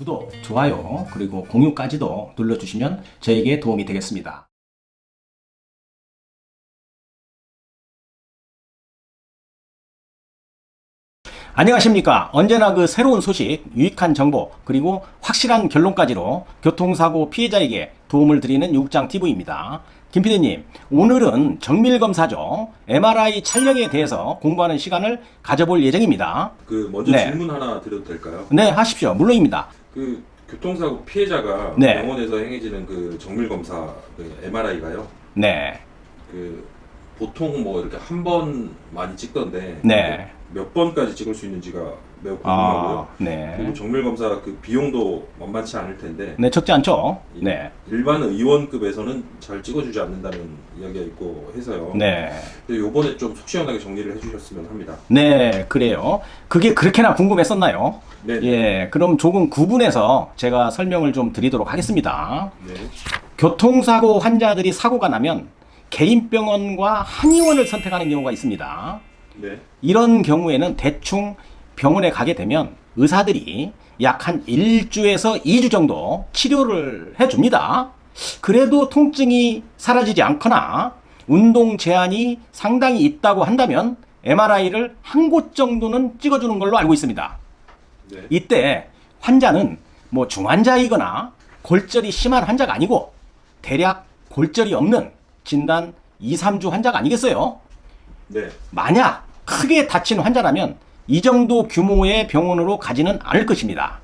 구독, 좋아요, 그리고 공유까지도 눌러주시면 저에게 도움이 되겠습니다. 안녕하십니까. 언제나 그 새로운 소식, 유익한 정보, 그리고 확실한 결론까지로 교통사고 피해자에게 도움을 드리는 유국장TV입니다. 김PD님, 오늘은 정밀검사죠. MRI 촬영에 대해서 공부하는 시간을 가져볼 예정입니다. 먼저 네. 질문 하나 드려도 될까요? 네, 하십시오. 물론입니다. 교통사고 피해자가 네. 병원에서 행해지는 정밀검사 MRI가요. 네. 보통 이렇게 한 번 많이 찍던데 네. 몇 번까지 찍을 수 있는지가 매우 궁금하고요. 네. 그리고 정밀검사 비용도 만만치 않을 텐데 네, 적지 않죠. 네. 일반 의원급에서는 잘 찍어주지 않는다는 이야기가 있고 해서요. 네. 요번에 좀 속 시원하게 정리를 해주셨으면 합니다. 네, 그래요. 그게 그렇게나 궁금했었나요? 네. 예, 그럼 조금 구분해서 제가 설명을 좀 드리도록 하겠습니다. 네. 교통사고 환자들이 사고가 나면 개인병원과 한의원을 선택하는 경우가 있습니다. 네. 이런 경우에는 대충 병원에 가게 되면 의사들이 약 한 1주에서 2주 정도 치료를 해줍니다. 그래도 통증이 사라지지 않거나 운동 제한이 상당히 있다고 한다면 MRI를 한 곳 정도는 찍어주는 걸로 알고 있습니다. 네. 이때 환자는 중환자이거나 골절이 심한 환자가 아니고 대략 골절이 없는 진단 2, 3주 환자가 아니겠어요? 네. 만약 크게 다친 환자라면 이 정도 규모의 병원으로 가지는 않을 것입니다.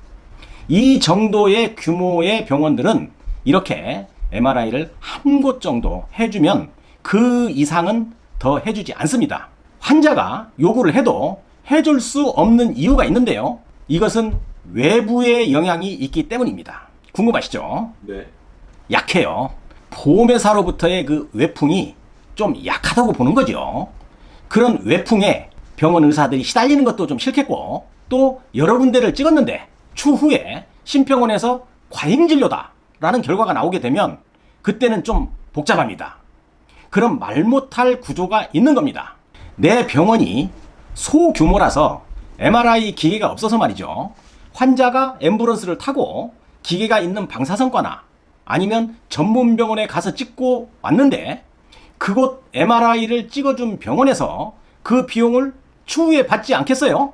이 정도의 규모의 병원들은 이렇게 MRI를 한 곳 정도 해주면 그 이상은 더 해주지 않습니다. 환자가 요구를 해도 해줄 수 없는 이유가 있는데요. 이것은 외부의 영향이 있기 때문입니다. 궁금하시죠? 네. 약해요. 보험회사로부터의 그 외풍이 좀 약하다고 보는 거죠. 그런 외풍에 병원 의사들이 시달리는 것도 좀 싫겠고, 또 여러 군데를 찍었는데 추후에 신병원에서 과잉진료다라는 결과가 나오게 되면 그때는 좀 복잡합니다. 그런 말 못할 구조가 있는 겁니다. 내 병원이 소규모라서 MRI 기계가 없어서 말이죠. 환자가 앰뷸런스를 타고 기계가 있는 방사선과나 아니면 전문병원에 가서 찍고 왔는데 그곳 MRI를 찍어준 병원에서 그 비용을 추후에 받지 않겠어요?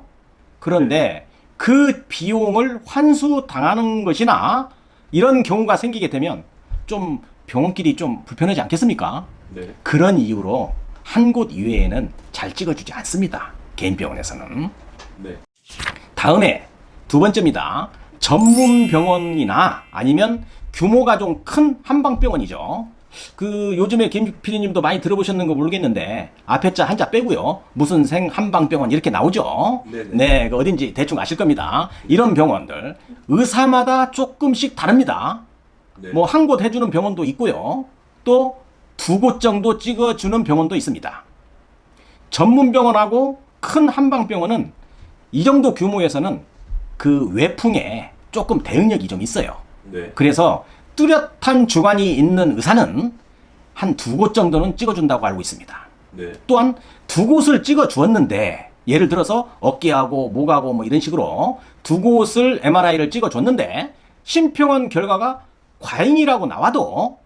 그런데 그 비용을 환수당하는 것이나 이런 경우가 생기게 되면 좀 병원끼리 좀 불편하지 않겠습니까? 네. 그런 이유로 한 곳 이외에는 잘 찍어주지 않습니다. 개인 병원에서는. 네. 다음에 두 번째입니다. 전문 병원이나 아니면 규모가 좀 큰 한방병원이죠. 요즘에 김 PD님도 많이 들어보셨는 거 모르겠는데 앞에 자 한자 빼고요. 무슨 생 한방병원 이렇게 나오죠. 네네. 네, 어딘지 대충 아실 겁니다. 이런 병원들 의사마다 조금씩 다릅니다. 네. 한 곳 해주는 병원도 있고요. 또 두 곳 정도 찍어주는 병원도 있습니다. 전문병원하고 큰 한방병원은 이 정도 규모에서는 그 외풍에 조금 대응력이 좀 있어요. 네. 그래서 뚜렷한 주관이 있는 의사는 한 두 곳 정도는 찍어준다고 알고 있습니다. 네. 또한 두 곳을 찍어주었는데 예를 들어서 어깨하고 목하고 이런 식으로 두 곳을 MRI를 찍어줬는데 심평원 결과가 과잉이라고 나와도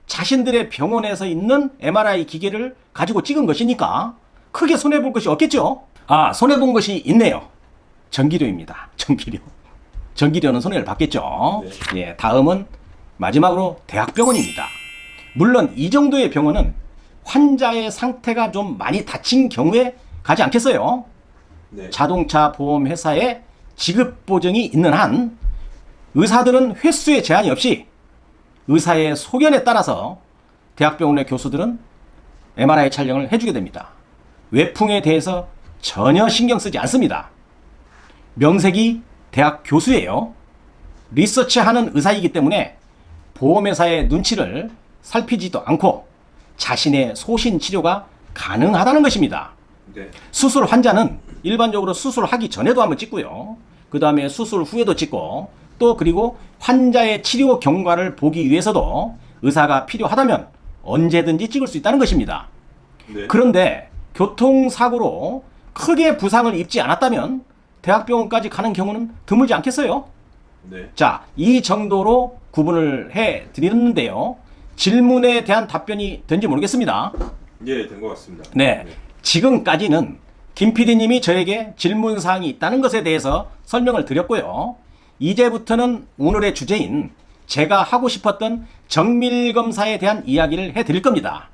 자신들의 병원에서 있는 MRI 기계를 가지고 찍은 것이니까 크게 손해볼 것이 없겠죠. 손해본 것이 있네요. 전기료입니다. 전기료. 전기료는 손해를 받겠죠. 네. 예, 다음은 마지막으로 대학병원입니다. 물론 이 정도의 병원은 환자의 상태가 좀 많이 다친 경우에 가지 않겠어요. 네. 자동차 보험 회사의 지급 보증이 있는 한 의사들은 횟수에 제한이 없이 의사의 소견에 따라서 대학병원의 교수들은 MRI 촬영을 해주게 됩니다. 외풍에 대해서 전혀 신경 쓰지 않습니다. 명색이 대학 교수예요. 리서치하는 의사이기 때문에 보험회사의 눈치를 살피지도 않고 자신의 소신 치료가 가능하다는 것입니다. 네. 수술 환자는 일반적으로 수술하기 전에도 한번 찍고요. 그 다음에 수술 후에도 찍고 또 그리고 환자의 치료 경과를 보기 위해서도 의사가 필요하다면 언제든지 찍을 수 있다는 것입니다. 네. 그런데 교통사고로 크게 부상을 입지 않았다면 대학병원까지 가는 경우는 드물지 않겠어요? 네. 자, 이 정도로 구분을 해 드리는데요. 질문에 대한 답변이 된지 모르겠습니다. 예, 된 것 같습니다. 네. 지금까지는 김 PD님이 저에게 질문사항이 있다는 것에 대해서 설명을 드렸고요. 이제부터는 오늘의 주제인 제가 하고 싶었던 정밀검사에 대한 이야기를 해드릴 겁니다.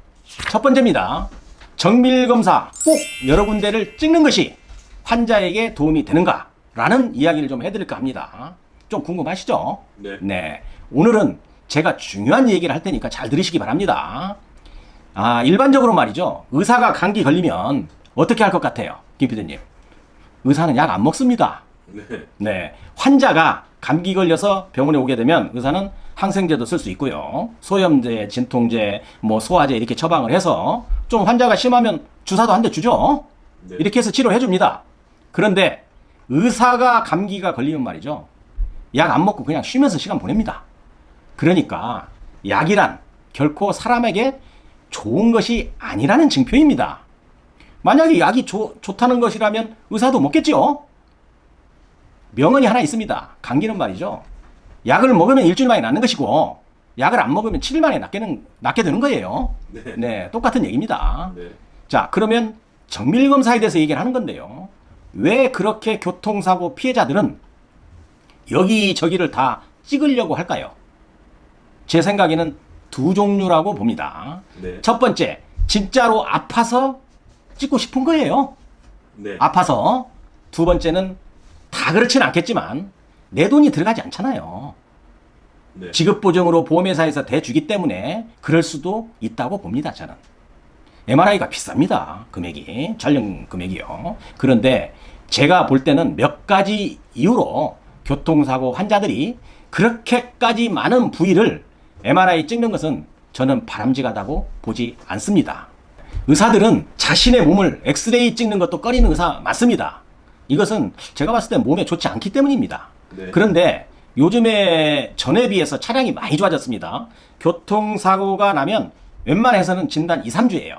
첫 번째입니다. 정밀검사 꼭 여러 군데를 찍는 것이 환자에게 도움이 되는가? 라는 이야기를 좀 해드릴까 합니다. 좀 궁금하시죠? 네. 오늘은 제가 중요한 얘기를 할 테니까 잘 들으시기 바랍니다. 일반적으로 말이죠. 의사가 감기 걸리면 어떻게 할 것 같아요? 김 PD님. 의사는 약 안 먹습니다. 네. 네. 환자가 감기 걸려서 병원에 오게 되면 의사는 항생제도 쓸 수 있고요. 소염제, 진통제, 소화제 이렇게 처방을 해서 좀 환자가 심하면 주사도 한 대 주죠. 네. 이렇게 해서 치료해 줍니다. 그런데 의사가 감기가 걸리면 말이죠. 약 안 먹고 그냥 쉬면서 시간 보냅니다. 그러니까 약이란 결코 사람에게 좋은 것이 아니라는 증표입니다. 만약에 약이 좋다는 것이라면 의사도 먹겠지요. 명언이 하나 있습니다. 감기는 말이죠. 약을 먹으면 일주일 만에 낫는 것이고 약을 안 먹으면 7일 만에 낫게 되는 거예요. 네, 똑같은 얘기입니다. 네. 자, 그러면 정밀검사에 대해서 얘기를 하는 건데요. 왜 그렇게 교통사고 피해자들은 여기저기를 다 찍으려고 할까요? 제 생각에는 두 종류라고 봅니다. 네. 첫 번째, 진짜로 아파서 찍고 싶은 거예요. 네. 아파서. 두 번째는 다 그렇지는 않겠지만 내 돈이 들어가지 않잖아요. 네. 지급보정으로 보험회사에서 대주기 때문에 그럴 수도 있다고 봅니다. 저는. MRI가 비쌉니다. 금액이. 촬영 금액이요. 그런데 제가 볼 때는 몇 가지 이유로 교통사고 환자들이 그렇게까지 많은 부위를 MRI 찍는 것은 저는 바람직하다고 보지 않습니다. 의사들은 자신의 몸을 엑스레이 찍는 것도 꺼리는 의사 맞습니다. 이것은 제가 봤을 때 몸에 좋지 않기 때문입니다. 네. 그런데 요즘에 전에 비해서 차량이 많이 좋아졌습니다. 교통사고가 나면 웬만해서는 진단 2, 3주예요.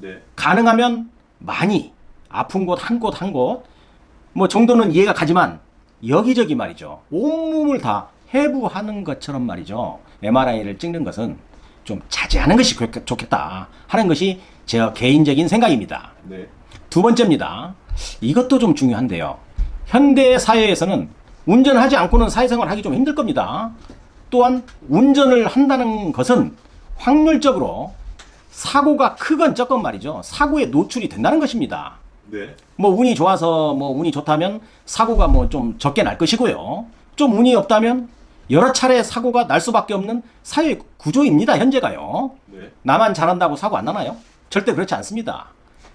네. 가능하면 많이 아픈 곳 한 곳 한 곳 정도는 이해가 가지만 여기저기 말이죠. 온몸을 다 해부하는 것처럼 말이죠. MRI를 찍는 것은 좀 자제하는 것이 좋겠다 하는 것이 제 개인적인 생각입니다. 네. 두 번째입니다. 이것도 좀 중요한데요. 현대 사회에서는 운전을 하지 않고는 사회생활을 하기 좀 힘들 겁니다. 또한 운전을 한다는 것은 확률적으로 사고가 크건 적건 말이죠. 사고에 노출이 된다는 것입니다. 네. 운이 좋아서 운이 좋다면 사고가 좀 적게 날 것이고요. 좀 운이 없다면 여러 차례 사고가 날 수밖에 없는 사회 구조입니다. 현재가요. 네. 나만 잘한다고 사고 안 나나요? 절대 그렇지 않습니다.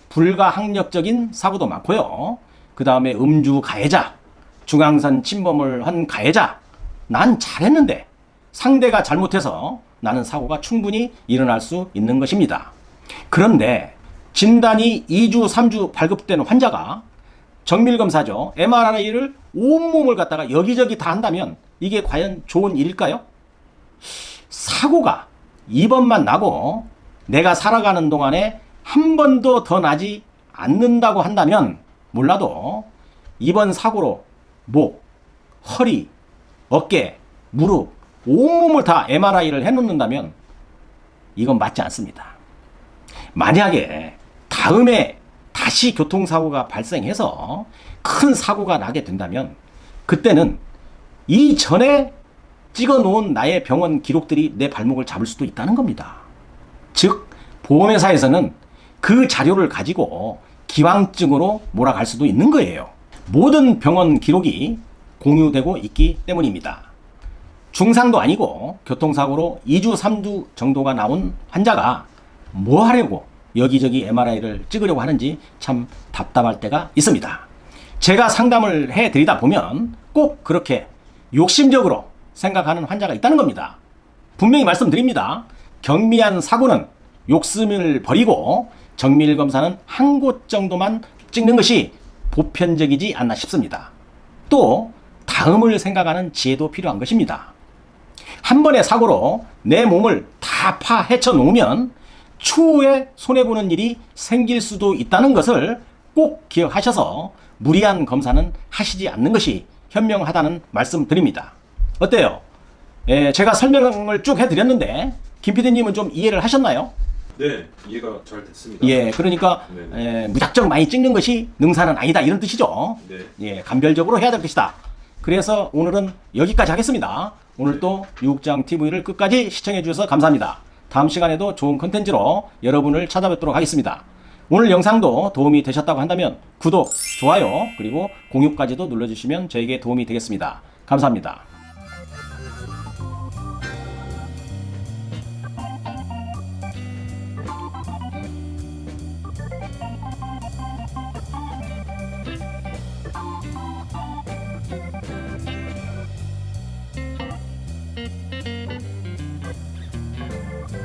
불가항력적인 사고도 많고요. 그 다음에 음주 가해자, 중앙선 침범을 한 가해자, 난 잘했는데 상대가 잘못해서 나는 사고가 충분히 일어날 수 있는 것입니다. 그런데 진단이 2주, 3주 발급된 환자가 정밀검사죠. MRI를 온몸을 갖다가 여기저기 다 한다면 이게 과연 좋은 일일까요? 사고가 이번만 나고 내가 살아가는 동안에 한 번도 더 나지 않는다고 한다면 몰라도 이번 사고로 목, 허리, 어깨, 무릎, 온몸을 다 MRI를 해놓는다면 이건 맞지 않습니다. 만약에 다음에 다시 교통사고가 발생해서 큰 사고가 나게 된다면 그때는 이전에 찍어놓은 나의 병원 기록들이 내 발목을 잡을 수도 있다는 겁니다. 즉 보험회사에서는 그 자료를 가지고 기왕증으로 몰아갈 수도 있는 거예요. 모든 병원 기록이 공유되고 있기 때문입니다. 중상도 아니고 교통사고로 2주, 3주 정도가 나온 환자가 뭐 하려고 여기저기 MRI를 찍으려고 하는지 참 답답할 때가 있습니다. 제가 상담을 해드리다 보면 꼭 그렇게 욕심적으로 생각하는 환자가 있다는 겁니다. 분명히 말씀드립니다. 경미한 사고는 욕심을 버리고 정밀검사는 한 곳 정도만 찍는 것이 보편적이지 않나 싶습니다. 또 다음을 생각하는 지혜도 필요한 것입니다. 한 번의 사고로 내 몸을 다 파헤쳐 놓으면 추후에 손해보는 일이 생길 수도 있다는 것을 꼭 기억하셔서 무리한 검사는 하시지 않는 것이 현명하다는 말씀 드립니다. 어때요? 예, 제가 설명을 쭉 해드렸는데 김 PD님은 좀 이해를 하셨나요? 네, 이해가 잘 됐습니다. 예, 그러니까 네. 무작정 많이 찍는 것이 능사는 아니다 이런 뜻이죠. 네. 예, 감별적으로 해야 될 것이다. 그래서 오늘은 여기까지 하겠습니다. 오늘 또 유국장 TV를 끝까지 시청해 주셔서 감사합니다. 다음 시간에도 좋은 컨텐츠로 여러분을 찾아뵙도록 하겠습니다. 오늘 영상도 도움이 되셨다고 한다면 구독, 좋아요, 그리고 공유까지도 눌러주시면 저에게 도움이 되겠습니다. 감사합니다.